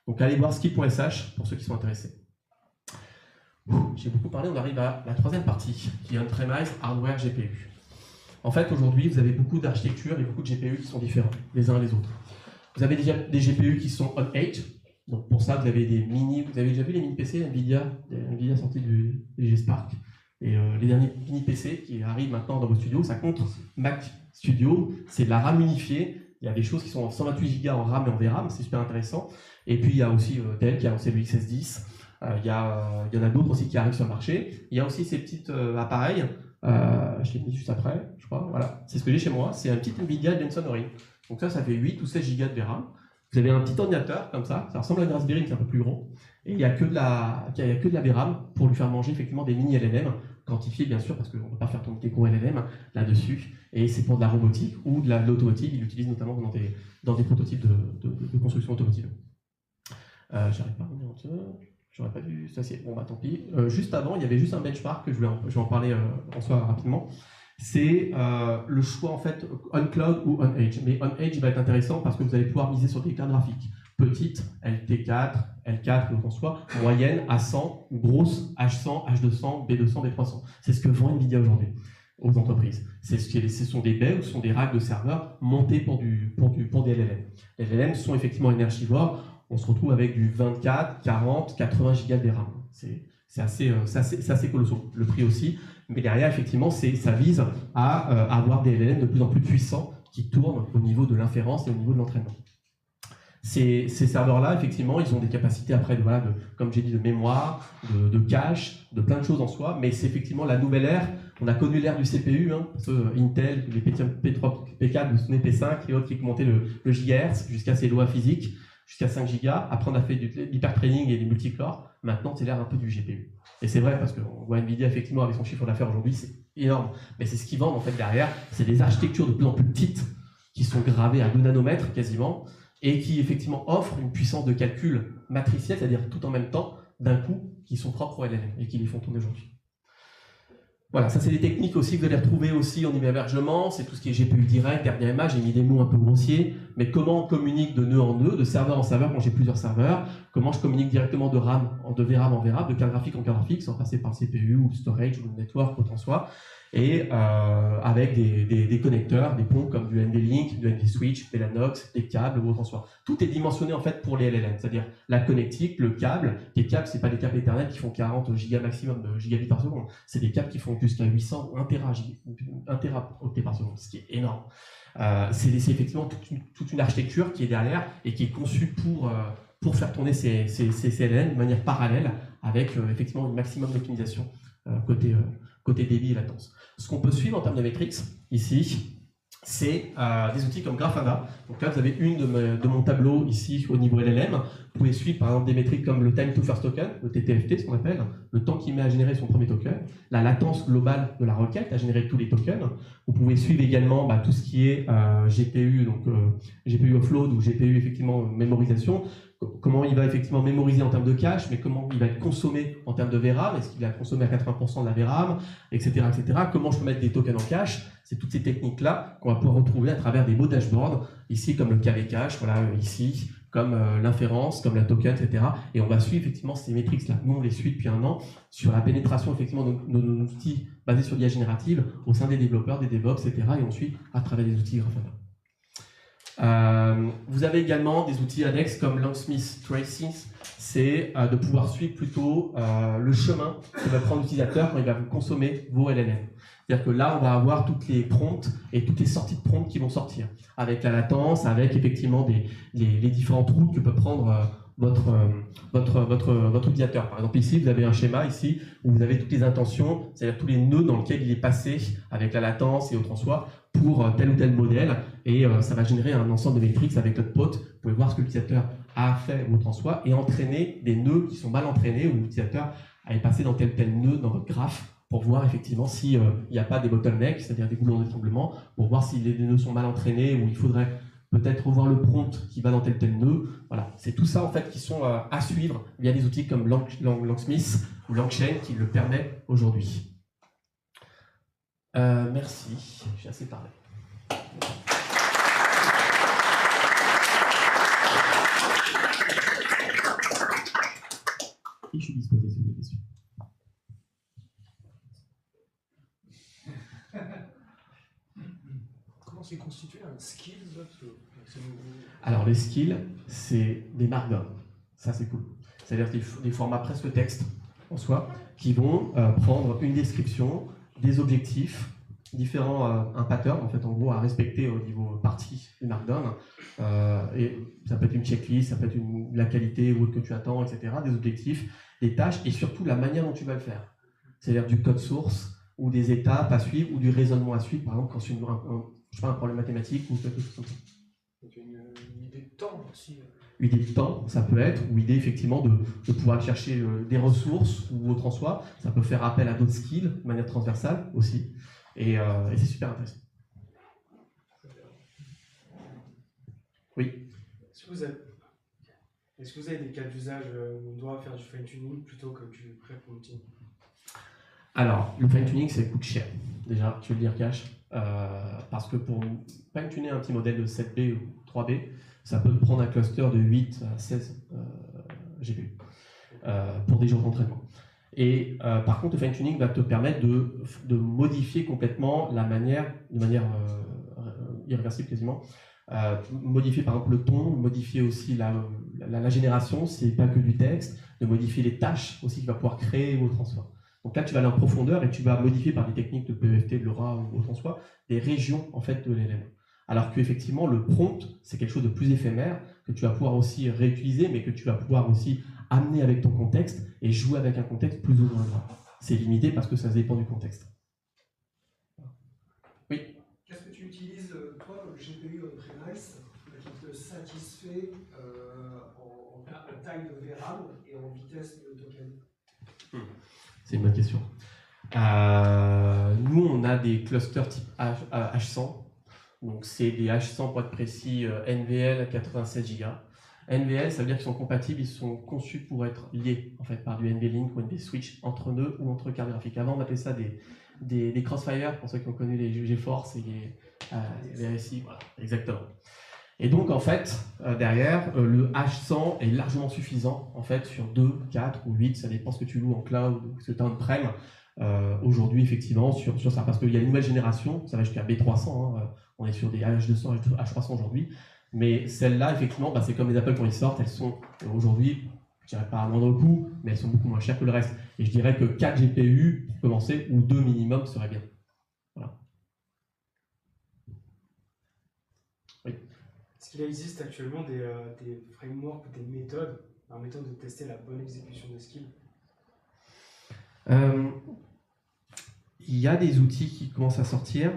Donc allez voir skill.sh pour ceux qui sont intéressés. J'ai beaucoup parlé, on arrive à la troisième partie, qui est on-premise, hardware, GPU. En fait, aujourd'hui, vous avez beaucoup d'architectures et beaucoup de GPU qui sont différents, les uns les autres. Vous avez déjà des GPU qui sont on-edge, donc pour ça, vous avez des vous avez déjà vu les mini PC Nvidia sortis du G-Spark. Et les derniers mini PC qui arrivent maintenant dans vos studios, ça compte Mac Studio, c'est de la RAM unifiée. Il y a des choses qui sont en 128 Go en RAM et en VRAM, c'est super intéressant. Et puis il y a aussi Dell qui a lancé le XS10. Il y en a d'autres aussi qui arrivent sur le marché. Il y a aussi ces petits appareils. Je l'ai mis juste après, je crois. Voilà, c'est ce que j'ai chez moi. C'est un petit Nvidia Jensen Orin. Donc ça fait 8 ou 16 Go de VRAM. Vous avez un petit ordinateur comme ça ressemble à une Raspberry mais c'est un peu plus gros. Et il n'y a que de la VRAM pour lui faire manger effectivement des mini LLM, quantifiés bien sûr, parce qu'on ne peut pas faire tourner des gros LLM là-dessus. Et c'est pour de la robotique ou de l'automotive. Il l'utilise notamment dans des prototypes de construction automotive. J'arrive pas à revenir en dessous. J'aurais pas dû s'assier. Bon bah tant pis. Juste avant, il y avait juste un benchmark que je vais en parler en soi rapidement. C'est le choix en fait on-cloud ou on-edge. Mais on-edge va être intéressant parce que vous allez pouvoir miser sur des cartes graphiques petites, LT4, L4, donc en soi, moyenne, A100, grosse, H100, H200, B200, B300. C'est ce que vend Nvidia aujourd'hui aux entreprises. Ce sont des baies ou ce sont des racks de serveurs montés pour des LLM. Les LLM sont effectivement énergivores. On se retrouve avec du 24, 40, 80 Go de RAM. C'est assez colossal. Le prix aussi. Mais derrière, effectivement, ça vise à avoir des LLM de plus en plus puissants qui tournent au niveau de l'inférence et au niveau de l'entraînement. Ces serveurs-là, effectivement, ils ont des capacités après, comme j'ai dit, de mémoire, de cache, de plein de choses en soi. Mais c'est effectivement la nouvelle ère. On a connu l'ère du CPU, Intel, les P3, P4, vous vous souvenez, P5 et autres qui montaient le gigahertz jusqu'à ses lois physiques, jusqu'à 5 Go. Après, on a fait de l'hypertraining et du multicore. Maintenant, c'est l'ère un peu du GPU. Et c'est vrai, parce qu'on voit Nvidia, effectivement, avec son chiffre d'affaires aujourd'hui, c'est énorme. Mais c'est ce qu'ils vendent, en fait, derrière. C'est des architectures de plus en plus petites qui sont gravées à 2 nanomètres, quasiment, et qui, effectivement, offrent une puissance de calcul matricielle, c'est-à-dire tout en même temps, d'un coup, qui sont propres au LLM et qui les font tourner aujourd'hui. Voilà, ça c'est des techniques aussi que vous allez retrouver aussi en hébergement, c'est tout ce qui est GPU direct, RDMA, j'ai mis des mots un peu grossiers, mais comment on communique de nœud en nœud, de serveur en serveur quand j'ai plusieurs serveurs, comment je communique directement de VRAM en VRAM, de carte graphique en carte graphique, sans passer par le CPU ou le storage ou le network, autant soit, et avec des connecteurs, des ponts comme du NVLink, du NVSwitch, Mellanox, des câbles, ou autre en soi. Tout est dimensionné en fait pour les LLM, c'est-à-dire la connectique, le câble. Les câbles, c'est pas des câbles Ethernet qui font 40 gigas maximum de gigabits par seconde, c'est des câbles qui font jusqu'à 800 ou 1 teraoctets par seconde, ce qui est énorme. C'est effectivement toute une architecture qui est derrière et qui est conçue pour faire tourner ces LLM de manière parallèle avec effectivement un maximum d'optimisation côté débit et latence. Ce qu'on peut suivre en termes de métriques, ici, c'est des outils comme Grafana. Donc là, vous avez une de mon tableau ici au niveau LLM. Vous pouvez suivre par exemple des métriques comme le time to first token, le TTFT, ce qu'on appelle, le temps qu'il met à générer son premier token, la latence globale de la requête à générer tous les tokens. Vous pouvez suivre également tout ce qui est GPU, donc GPU offload ou GPU effectivement mémorisation. Comment il va effectivement mémoriser en termes de cache, mais comment il va être consommé en termes de VRAM, est-ce qu'il va consommer à 80% de la VRAM, etc., etc. Comment je peux mettre des tokens en cache, c'est toutes ces techniques-là qu'on va pouvoir retrouver à travers des beaux dashboards, ici comme le KV cache, voilà, ici, comme l'inférence, comme la token, etc. Et on va suivre effectivement ces métriques-là. Nous, on les suit depuis un an sur la pénétration effectivement de nos outils basés sur l'IA générative au sein des développeurs, des DevOps, etc. Et on suit à travers des outils Grafana. Vous avez également des outils annexes comme Longsmith Tracing, c'est de pouvoir suivre plutôt le chemin que va prendre l'utilisateur quand il va consommer vos LLM. C'est-à-dire que là, on va avoir toutes les prompts et toutes les sorties de prompts qui vont sortir, avec la latence, avec effectivement les différentes routes que peut prendre votre utilisateur. Par exemple, ici, vous avez un schéma ici où vous avez toutes les intentions, c'est-à-dire tous les nœuds dans lesquels il est passé avec la latence et autres en soi pour tel ou tel modèle, et ça va générer un ensemble de métriques avec notre pote. Vous pouvez voir ce que l'utilisateur a fait autre en soi et entraîner des nœuds qui sont mal entraînés, où l'utilisateur est passé dans tel ou tel nœud dans votre graphe pour voir effectivement s'il n'y a pas des bottlenecks, c'est-à-dire des goulons d'étranglement, pour voir si les nœuds sont mal entraînés ou il faudrait peut-être revoir le prompt qui va dans tel nœud. Voilà, c'est tout ça en fait qui sont à suivre via des outils comme Longsmith ou Langchain qui le permet aujourd'hui. Merci, j'ai assez parlé. Et je suis disposé sur les questions. Comment c'est constitué un skills? Alors les skills, c'est des markdowns. Ça c'est cool. C'est-à-dire des formats presque texte en soi qui vont prendre une description, des objectifs, un pattern en fait en gros à respecter au niveau partie du markdown. Et ça peut être une checklist, ça peut être la qualité ou autre que tu attends, etc. Des objectifs, des tâches et surtout la manière dont tu vas le faire. C'est-à-dire du code source ou des étapes à suivre ou du raisonnement à suivre, par exemple quand c'est un problème mathématique ou quelque chose comme ça. Une idée de temps aussi. Une idée de temps, ça peut être, ou idée effectivement de pouvoir chercher des ressources ou autre en soi. Ça peut faire appel à d'autres skills de manière transversale aussi. Et c'est super intéressant. Oui. Est-ce que vous avez des cas d'usage où on doit faire du fine-tuning plutôt que du pré-prompting? Alors, le fine-tuning, ça coûte cher. Déjà, je vais le dire cash. Parce que pour fine-tuner un petit modèle de 7B ou 3B, ça peut prendre un cluster de 8 à 16 GPU pour des jours d'entraînement. Et par contre, le fine-tuning va te permettre de modifier complètement la manière, de manière irréversible quasiment, modifier par exemple le ton, modifier aussi la génération, c'est pas que du texte, de modifier les tâches aussi qu'il va pouvoir créer ou autre en soi. Donc là, tu vas aller en profondeur et tu vas modifier par des techniques de PEFT, de LoRa ou autre en soi, des régions en fait de l'élément. Alors qu'effectivement, le prompt, c'est quelque chose de plus éphémère, que tu vas pouvoir aussi réutiliser, mais que tu vas pouvoir aussi amener avec ton contexte et jouer avec un contexte plus ou moins grand. C'est limité parce que ça dépend du contexte. Oui. Qu'est-ce que tu utilises, toi, comme GPU on-premise, qui te satisfait en taille de VRAM et en vitesse de token? C'est une bonne question. Nous, on a des clusters type H100. Donc, c'est des H100 pour être précis, NVL à 96 Go. NVL, ça veut dire qu'ils sont compatibles, ils sont conçus pour être liés en fait, par du NVLink ou NVSwitch entre nœuds ou entre cartes graphiques. Avant, on appelait ça des crossfire, pour ceux qui ont connu les GeForce et les RSI. Voilà, exactement. Et donc, en fait, derrière, le H100 est largement suffisant en fait, sur 2, 4 ou 8, ça dépend ce que tu loues en cloud ou ce que tu as on-prem, Aujourd'hui, effectivement, sur ça, parce qu'il y a une nouvelle génération, ça va jusqu'à B300, hein, on est sur des H200, H300 aujourd'hui, mais celles-là, effectivement, c'est comme les Apple quand ils sortent, elles sont aujourd'hui, je dirais pas à moindre coût, mais elles sont beaucoup moins chères que le reste. Et je dirais que 4 GPU, pour commencer, ou 2 minimum, serait bien. Voilà. Oui. Est-ce qu'il existe actuellement des frameworks ou des méthodes de tester la bonne exécution de skill? Il y a des outils qui commencent à sortir.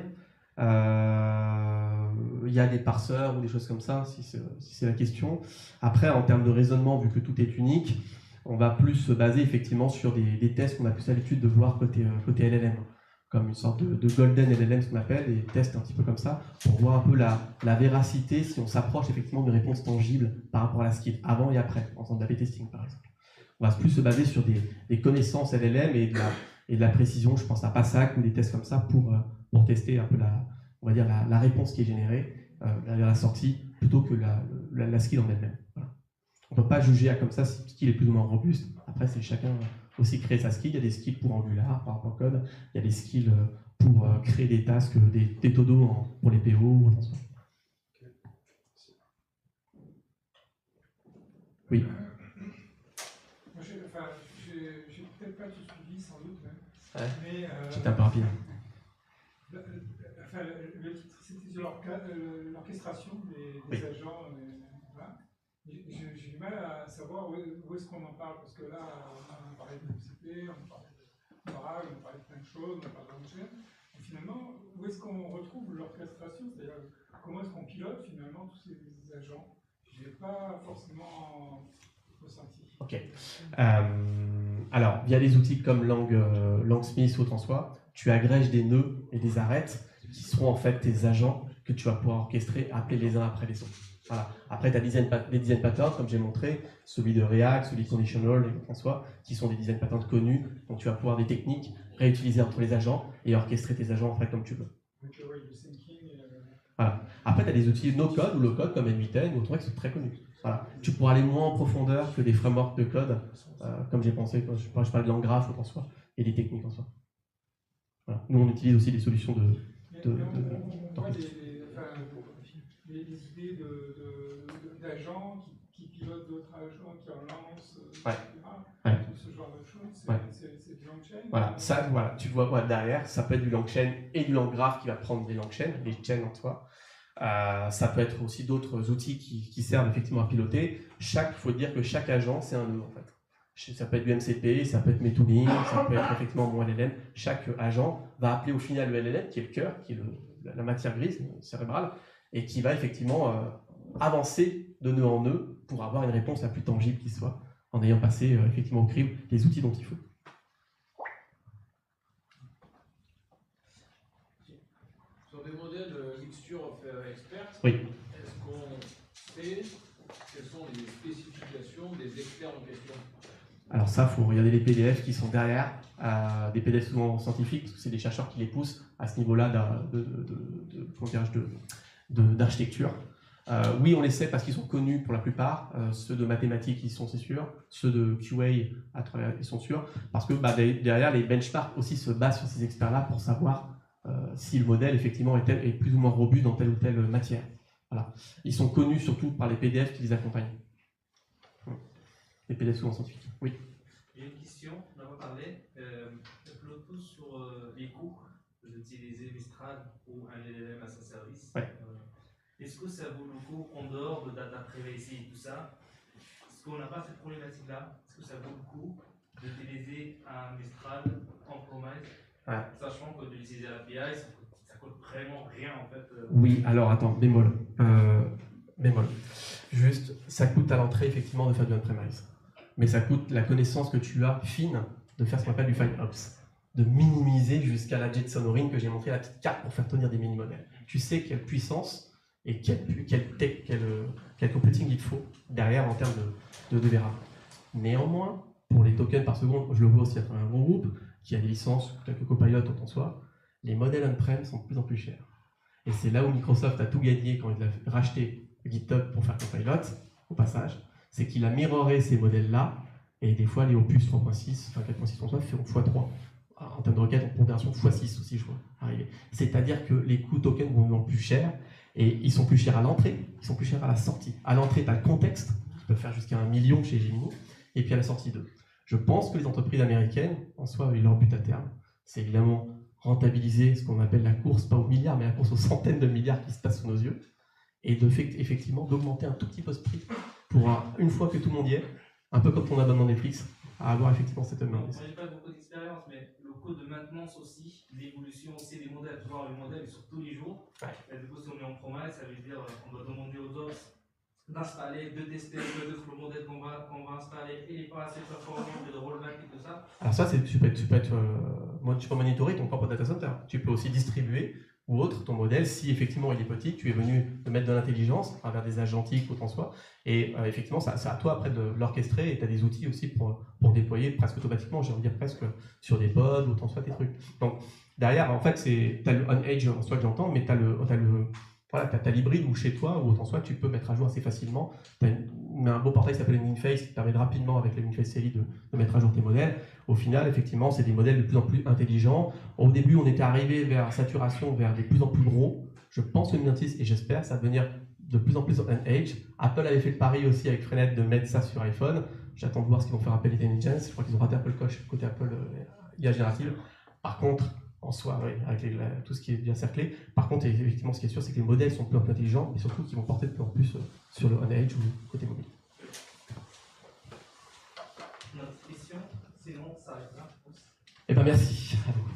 Il y a des parseurs ou des choses comme ça, si c'est la question. Après, en termes de raisonnement, vu que tout est unique, on va plus se baser effectivement sur des tests qu'on a plus l'habitude de voir côté LLM, comme une sorte de golden LLM, ce qu'on appelle, des tests un petit peu comme ça, pour voir un peu la véracité, si on s'approche effectivement d'une réponse tangible par rapport à la skill, avant et après, en faisant de l'A/B testing par exemple. On va plus se baser sur des connaissances LLM et de la précision, je pense à PASAC ou des tests comme ça pour tester un peu la réponse qui est générée à la sortie plutôt que la skill en elle-même. Voilà. On ne peut pas juger comme ça si le skill est plus ou moins robuste. Après, c'est chacun aussi créer sa skill. Il y a des skills pour Angular, par rapport au code. Il y a des skills pour créer des tasks, des todo pour les PO. Oui. J'ai peut-être pas tout suivi, sans doute, même. Ouais. Mais j'étais un peu rapide. Le titre, c'était sur l'orchestration des agents. Voilà. J'ai du mal à savoir où est-ce qu'on en parle, parce que là, on a parlé de MCP, on a parlé de Oracle, on a parlé de plein de choses, on a parlé de chaîne. Et finalement, où est-ce qu'on retrouve l'orchestration? C'est-à-dire, comment est-ce qu'on pilote finalement tous ces agents? Je n'ai pas forcément ressenti. Ok. Alors, via des outils comme Langsmith ou autre en soi, tu agrèges des nœuds et des arêtes qui seront en fait tes agents que tu vas pouvoir orchestrer, appeler les uns après les autres. Voilà. Après, tu as des design patterns, comme j'ai montré, celui de React, celui de Conditional, et en soi, qui sont des design patterns connus. Donc, tu vas pouvoir des techniques réutiliser entre les agents et orchestrer tes agents en fait comme tu veux. Voilà. Après, tu as des outils no-code ou low-code comme NVTen ou autres qui sont très connus. Voilà. Tu pourras aller moins en profondeur que des frameworks de code, comme j'ai pensé quand je parlais de LangGraph en soi, et des techniques en soi. Voilà. Nous, on utilise aussi des solutions on voit des idées d'agents qui pilotent d'autres agents, qui en lancent, etc. Tout ce genre de choses, c'est du LangChain. Voilà, ça, voilà, tu vois derrière, ça peut être du LangChain et du LangGraph qui va prendre des LangChain, les chains en soi. Ça peut être aussi d'autres outils qui servent effectivement à piloter. Il faut dire que chaque agent, c'est un nœud en fait. Ça peut être du MCP, ça peut être Metooling, ça peut être effectivement mon LLM. Chaque agent va appeler au final le LLM, qui est le cœur, qui est la matière grise cérébrale, et qui va effectivement avancer de nœud en nœud pour avoir une réponse la plus tangible qui soit, en ayant passé effectivement au crible les outils dont il faut. Sur des modèles mixture of experts, oui. Est-ce qu'on sait quelles sont les spécifications des experts en question? Alors ça, il faut regarder les PDF qui sont derrière, des PDF souvent scientifiques, parce que c'est des chercheurs qui les poussent à ce niveau-là d'architecture. Oui, on les sait parce qu'ils sont connus pour la plupart. Ceux de mathématiques, ils sont, c'est sûr. Ceux de QA, ils sont sûrs. Parce que derrière, les benchmarks aussi se basent sur ces experts-là pour savoir si le modèle, effectivement, est plus ou moins robuste dans telle ou telle matière. Voilà. Ils sont connus surtout par les PDF qui les accompagnent. Les PDF souvent scientifiques. Oui. J'ai une question, on en a parlé. Plutôt sur les coûts d'utiliser Mistral ou un LLM à son service. Ouais. Est-ce que ça vaut le coup en dehors de data privacy et tout ça? Est-ce qu'on n'a pas cette problématique-là? Est-ce que ça vaut le coup d'utiliser un Mistral en promise, sachant que d'utiliser l'API, ça coûte vraiment rien en fait? Oui, alors attends, bémol. Juste, ça coûte à l'entrée effectivement de faire du on-premise. Mais ça coûte la connaissance que tu as fine de faire ce qu'on appelle du FineOps, de minimiser jusqu'à la jet sonorine que j'ai montré la petite carte pour faire tenir des mini-modèles. Tu sais quelle puissance et quel computing il te faut derrière en termes de VRAM. Néanmoins, pour les tokens par seconde, je le vois aussi à travers un gros groupe qui a des licences, quelques copilotes autant soit, les modèles on-prem sont de plus en plus chers. Et c'est là où Microsoft a tout gagné quand il a racheté GitHub pour faire Copilot, au passage, c'est qu'il a mirroré ces modèles-là, et des fois les Opus 3.6, enfin 4.6.9 font x3, en termes de requête, en pondération x6 aussi, je vois arriver. C'est-à-dire que les coûts tokens vont devenir plus chers, et ils sont plus chers à l'entrée, ils sont plus chers à la sortie. À l'entrée, tu as le contexte, qui peut faire jusqu'à 1 million chez Gemini, et puis à la sortie 2. Je pense que les entreprises américaines, en soi, leur but à terme, c'est évidemment rentabiliser ce qu'on appelle la course, pas aux milliards, mais la course aux centaines de milliards qui se passent sous nos yeux, et effectivement d'augmenter un tout petit peu ce prix pour, une fois que tout le monde y est, un peu comme ton abonnement Netflix, à avoir effectivement cette Moi, amende. j'ai pas beaucoup d'expérience, mais le coût de maintenance aussi, l'évolution aussi des modèles, tu vois, le modèle est sur tous les jours. Ouais. Et du coup, si on est en promise, ça veut dire qu'on doit demander aux autres d'installer, de tester le modèle qu'on va installer, et il n'est pas assez performant, de rollback et tout ça. Alors ça, tu peux monitorer ton propre data center. Tu peux aussi distribuer ou autre ton modèle, si effectivement il est petit, tu es venu de mettre de l'intelligence à travers des agentiques ou en soi, et effectivement, c'est à toi après de l'orchestrer, et tu as des outils aussi pour déployer presque automatiquement, j'ai envie de dire presque sur des pods ou en soit tes trucs. Donc derrière, en fait, tu as le on-edge en soi que j'entends, mais tu as l'hybride où chez toi, ou autant soit, tu peux mettre à jour assez facilement. Tu as un beau portail qui s'appelle Ninface qui permet rapidement, avec les Ninface Série, de mettre à jour tes modèles. Au final, effectivement, c'est des modèles de plus en plus intelligents. Au début, on était arrivé vers saturation, vers des plus en plus gros. Je pense que le Ninface, et j'espère, ça va devenir de plus en plus on-edge. Apple avait fait le pari aussi avec Frenet de mettre ça sur iPhone. J'attends de voir ce qu'ils vont faire Apple Intelligence. Je crois qu'ils ont raté un peu le coche côté Apple IA générative. Par contre, en soi, oui, avec tout ce qui est bien cerclé. Par contre, effectivement, ce qui est sûr, c'est que les modèles sont de plus en plus intelligents, et surtout qu'ils vont porter de plus en plus sur le on-edge ou côté mobile. Notre question, sinon ça arrête là. Eh bien, merci à vous.